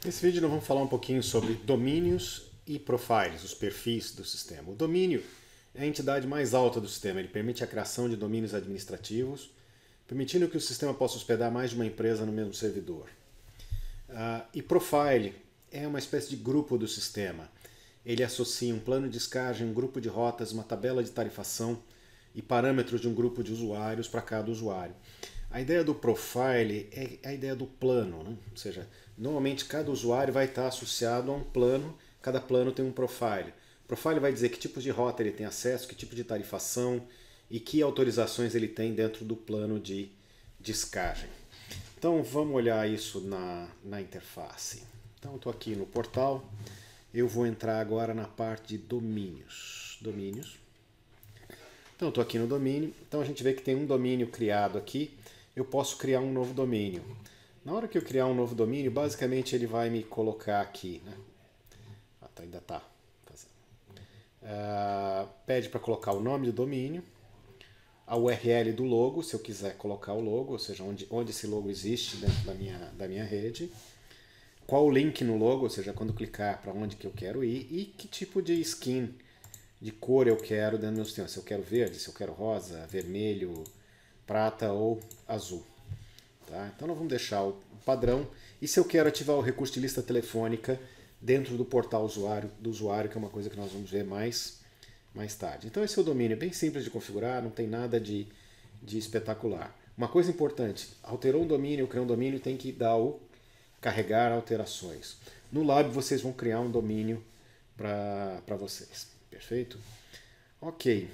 Nesse vídeo nós vamos falar um pouquinho sobre domínios e profiles, os perfis do sistema. O domínio é a entidade mais alta do sistema, ele permite a criação de domínios administrativos, permitindo que o sistema possa hospedar mais de uma empresa no mesmo servidor. E profile é uma espécie de grupo do sistema. Ele associa um plano de descagem, um grupo de rotas, uma tabela de tarifação e parâmetros de um grupo de usuários para cada usuário. A ideia do profile é a ideia do plano, né? Ou seja, normalmente cada usuário vai estar associado a um plano, cada plano tem um profile. O profile vai dizer que tipos de rota ele tem acesso, que tipo de tarifação e que autorizações ele tem dentro do plano de descagem. Então vamos olhar isso na interface. Então eu estou aqui no portal, eu vou entrar agora na parte de domínios. Então eu estou aqui no domínio, então a gente vê que tem um domínio criado aqui, eu posso criar um novo domínio. Na hora que eu criar um novo domínio, basicamente ele vai me colocar aqui, né? Ainda está fazendo. Pede para colocar o nome do domínio, a URL do logo, se eu quiser colocar o logo, ou seja, onde esse logo existe dentro da minha rede, qual o link no logo, ou seja, quando clicar para onde que eu quero ir, e que tipo de skin, de cor eu quero dentro do meu sistema, se eu quero verde, se eu quero rosa, vermelho, prata ou azul. Tá? Então nós vamos deixar o padrão, e se eu quero ativar o recurso de lista telefônica dentro do portal do usuário, que é uma coisa que nós vamos ver mais tarde. Então esse é o domínio, é bem simples de configurar, não tem nada de espetacular. Uma coisa importante, alterou um domínio, criou um domínio, tem que dar o carregar alterações. No Lab vocês vão criar um domínio para vocês. Perfeito? Ok.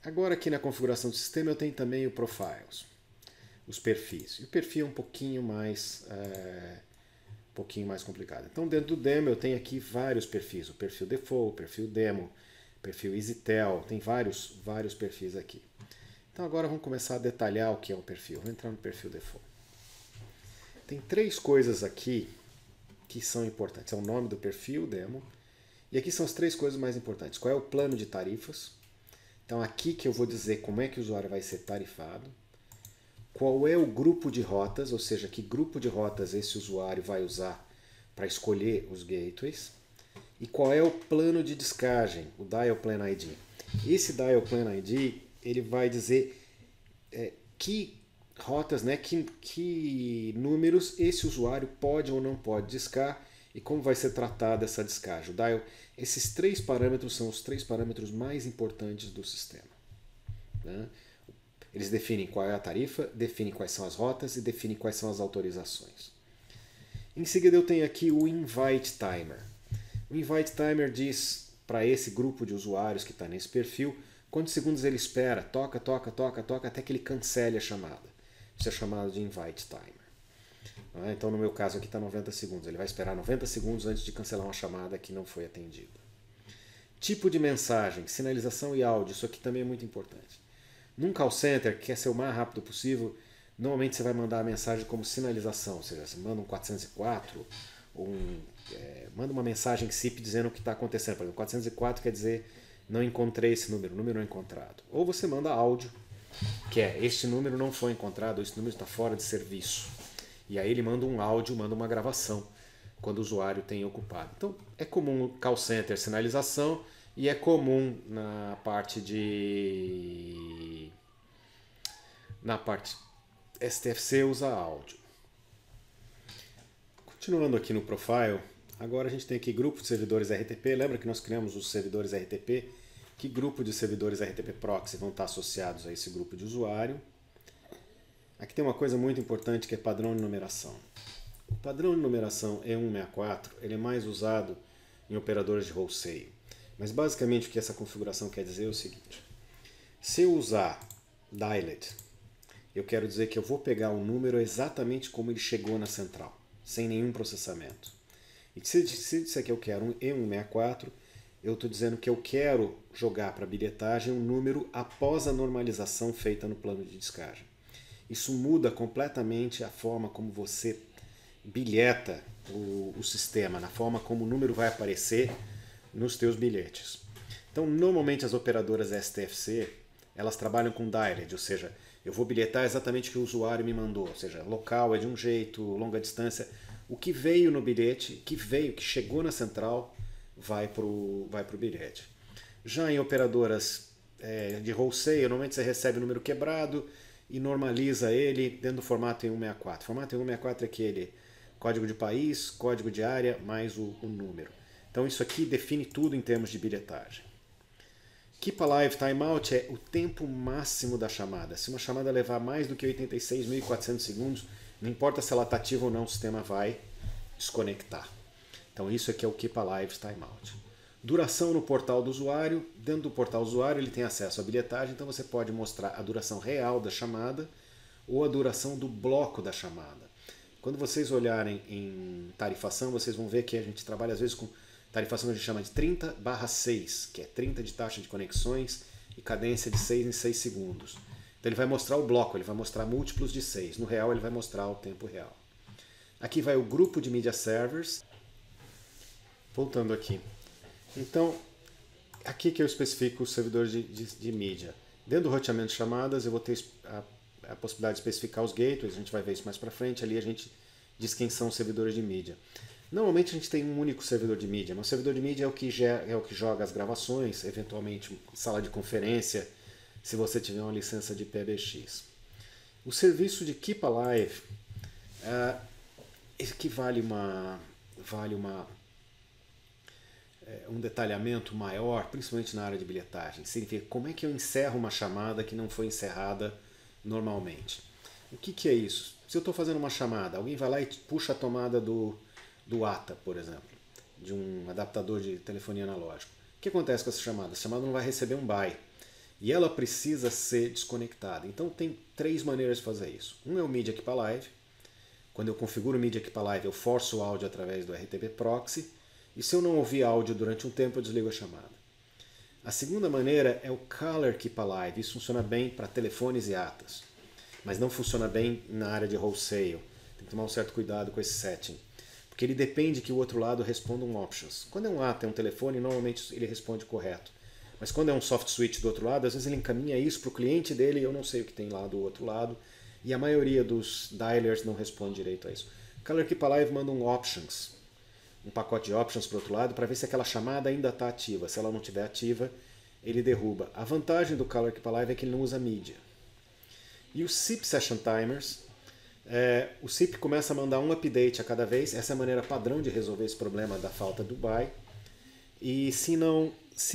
Agora aqui na configuração do sistema eu tenho também o Profiles, os perfis. E o perfil é um pouquinho mais complicado. Então dentro do demo eu tenho aqui vários perfis. O perfil default, o perfil demo, perfil EasyTel, tem vários perfis aqui. Então agora vamos começar a detalhar o que é o perfil. Vou entrar no perfil default. Tem três coisas aqui que são importantes. É o nome do perfil demo. E aqui são as três coisas mais importantes. Qual é o plano de tarifas? Então aqui que eu vou dizer como é que o usuário vai ser tarifado. Qual é o grupo de rotas, ou seja, que grupo de rotas esse usuário vai usar para escolher os gateways. E qual é o plano de descagem, o Dial Plan ID. Esse Dial Plan ID ele vai dizer que rotas, né, que números esse usuário pode ou não pode discar e como vai ser tratada essa descagem. Esses três parâmetros são os três parâmetros mais importantes do sistema. Né? Eles definem qual é a tarifa, definem quais são as rotas e definem quais são as autorizações. Em seguida eu tenho aqui o Invite Timer. O Invite Timer diz para esse grupo de usuários que está nesse perfil quantos segundos ele espera, toca, até que ele cancele a chamada. Isso é chamado de Invite Timer. Então no meu caso aqui está 90 segundos. Ele vai esperar 90 segundos antes de cancelar uma chamada que não foi atendida. Tipo de mensagem, sinalização e áudio. Isso aqui também é muito importante. Num call center, que quer ser o mais rápido possível, normalmente você vai mandar a mensagem como sinalização. Ou seja, você manda um 404 ou manda uma mensagem SIP dizendo o que está acontecendo. Por exemplo, 404 quer dizer não encontrei esse número, número não encontrado. Ou você manda áudio, que é este número não foi encontrado, este número está fora de serviço. E aí ele manda um áudio, manda uma gravação quando o usuário tem ocupado. Então é comum no call center sinalização e é comum na parte STFC usar áudio. Continuando aqui no profile, agora a gente tem aqui grupo de servidores RTP. Lembra que nós criamos os servidores RTP? Que grupo de servidores RTP Proxy vão estar associados a esse grupo de usuário? Aqui tem uma coisa muito importante que é padrão de numeração. O padrão de numeração E164 ele é mais usado em operadores de wholesale. Mas basicamente o que essa configuração quer dizer é o seguinte. Se eu usar dialed, eu quero dizer que eu vou pegar o número exatamente como ele chegou na central, sem nenhum processamento. E se disser que eu quero um E164, eu estou dizendo que eu quero jogar para a bilhetagem um número após a normalização feita no plano de descagem. Isso muda completamente a forma como você bilheta o sistema, na forma como o número vai aparecer nos teus bilhetes. Então, normalmente as operadoras STFC, elas trabalham com dialed, ou seja, eu vou bilhetar exatamente o que o usuário me mandou, ou seja, local é de um jeito, longa distância. O que veio no bilhete, que chegou na central, vai para o bilhete. Já em operadoras de wholesale, normalmente você recebe o número quebrado e normaliza ele dentro do formato em 164. O formato em 164 é aquele código de país, código de área, mais o número. Então isso aqui define tudo em termos de bilhetagem. Keep Alive Timeout é o tempo máximo da chamada. Se uma chamada levar mais do que 86.400 segundos, não importa se ela está ativa ou não, o sistema vai desconectar. Então isso aqui é o Keep Alive Timeout. Duração no portal do usuário. Dentro do portal do usuário ele tem acesso à bilhetagem, então você pode mostrar a duração real da chamada ou a duração do bloco da chamada. Quando vocês olharem em tarifação, vocês vão ver que a gente trabalha às vezes com tarifação que a gente chama de 30/6, que é 30 de taxa de conexões e cadência de 6 em 6 segundos. Então ele vai mostrar o bloco, ele vai mostrar múltiplos de 6. No real ele vai mostrar o tempo real. Aqui vai o grupo de media servers. Voltando aqui. Então, aqui que eu especifico os servidores de mídia. Dentro do roteamento de chamadas, eu vou ter a possibilidade de especificar os gateways, a gente vai ver isso mais para frente. Ali a gente diz quem são os servidores de mídia. Normalmente a gente tem um único servidor de mídia, mas o servidor de mídia é o que joga as gravações, eventualmente sala de conferência, se você tiver uma licença de PBX. O serviço de Keep Alive, esse aqui vale um detalhamento maior, principalmente na área de bilhetagem. Significa como é que eu encerro uma chamada que não foi encerrada normalmente. O que é isso? Se eu estou fazendo uma chamada, alguém vai lá e puxa a tomada do ATA, por exemplo, de um adaptador de telefonia analógico. O que acontece com essa chamada? Essa chamada não vai receber um BY e ela precisa ser desconectada. Então tem 3 maneiras de fazer isso. Um é o Media Keep Alive. Quando eu configuro o Media Keep Alive, eu forço o áudio através do RTB Proxy. E se eu não ouvir áudio durante um tempo, eu desligo a chamada. A segunda maneira é o Color Keep Alive. Isso funciona bem para telefones e ATAs, mas não funciona bem na área de wholesale. Tem que tomar um certo cuidado com esse setting, porque ele depende que o outro lado responda um options. Quando é um ATA, é um telefone, normalmente ele responde correto. Mas quando é um soft switch do outro lado, às vezes ele encaminha isso para o cliente dele e eu não sei o que tem lá do outro lado. E a maioria dos dialers não responde direito a isso. Color Keep Alive manda um options, um pacote de options para o outro lado para ver se aquela chamada ainda está ativa. Se ela não estiver ativa, ele derruba. A vantagem do Color Keep Alive é que ele não usa mídia. E os SIP Session Timers, o SIP começa a mandar um update a cada vez. Essa é a maneira padrão de resolver esse problema da falta do BY. E se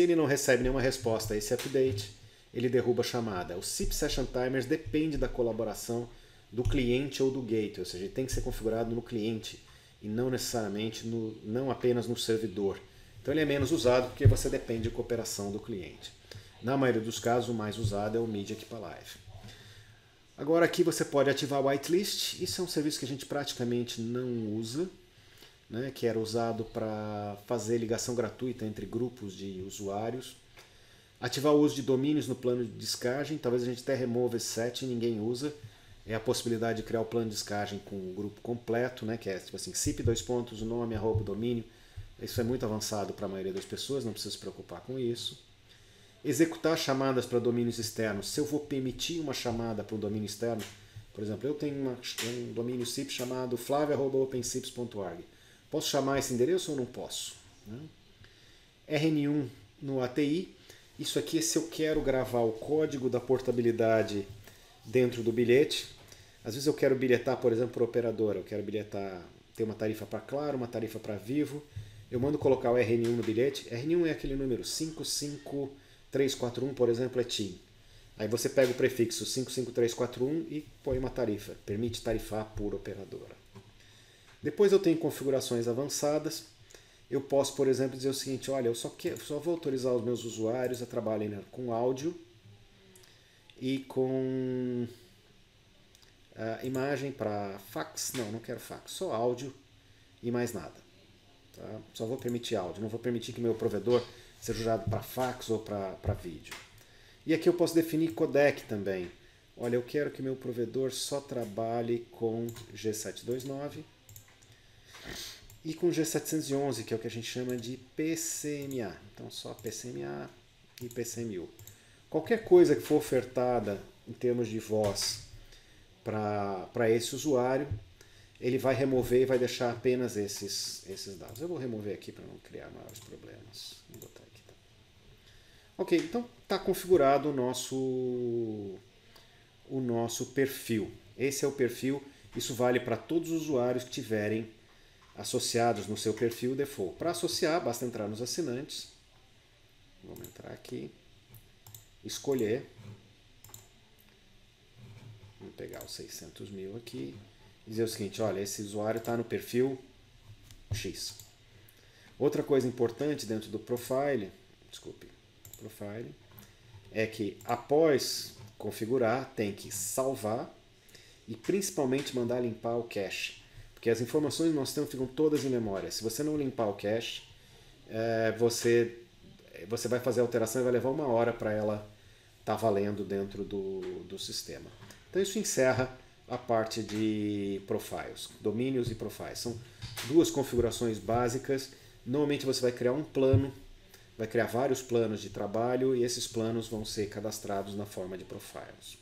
ele não recebe nenhuma resposta a esse update, ele derruba a chamada. Os SIP Session Timers depende da colaboração do cliente ou do gateway, ou seja, ele tem que ser configurado no cliente e não necessariamente, não apenas no servidor. Então ele é menos usado porque você depende de cooperação do cliente. Na maioria dos casos, o mais usado é o Media Keep Alive. Agora aqui você pode ativar o whitelist. Isso é um serviço que a gente praticamente não usa, né, que era usado para fazer ligação gratuita entre grupos de usuários. Ativar o uso de domínios no plano de descagem. Talvez a gente até remova esse setting, ninguém usa. É a possibilidade de criar o plano de descagem com o grupo completo, né, que é tipo assim, SIP, o nome, @ domínio. Isso é muito avançado para a maioria das pessoas, não precisa se preocupar com isso. Executar chamadas para domínios externos. Se eu vou permitir uma chamada para um domínio externo, por exemplo, eu tenho um domínio SIP chamado flavio@opensips.org. Posso chamar esse endereço ou não posso? RN1 no ATI. Isso aqui é se eu quero gravar o código da portabilidade dentro do bilhete. Às vezes eu quero bilhetar, por exemplo, para operadora. Eu quero bilhetar, ter uma tarifa para Claro, uma tarifa para Vivo. Eu mando colocar o RN1 no bilhete. RN1 é aquele número 55341, por exemplo, é TIM. Aí você pega o prefixo 55341 e põe uma tarifa. Permite tarifar por operadora. Depois eu tenho configurações avançadas. Eu posso, por exemplo, dizer o seguinte, olha, eu só vou autorizar os meus usuários a trabalharem com áudio e com imagem para fax. Não quero fax, só áudio e mais nada. Tá? Só vou permitir áudio, não vou permitir que meu provedor seja usado para fax ou para vídeo. E aqui eu posso definir codec também. Olha, eu quero que meu provedor só trabalhe com G729 e com G711, que é o que a gente chama de PCMA. Então só PCMA e PCMU. Qualquer coisa que for ofertada em termos de voz para esse usuário, ele vai remover e vai deixar apenas esses dados. Eu vou remover aqui para não criar maiores problemas. Vou botar aqui, tá? Ok, então está configurado o nosso perfil. Esse é o perfil, isso vale para todos os usuários que tiverem associados no seu perfil default. Para associar, basta entrar nos assinantes. Vamos entrar aqui, escolher. Vamos pegar os 600 mil aqui e dizer o seguinte, olha, esse usuário está no perfil X. Outra coisa importante dentro do profile, é que após configurar, tem que salvar e principalmente mandar limpar o cache. Porque as informações que nós temos ficam todas em memória. Se você não limpar o cache, você vai fazer a alteração e vai levar 1 hora para ela estar valendo dentro do sistema. Então isso encerra a parte de profiles, domínios e profiles. São 2 configurações básicas. Normalmente você vai criar um plano, vai criar vários planos de trabalho e esses planos vão ser cadastrados na forma de profiles.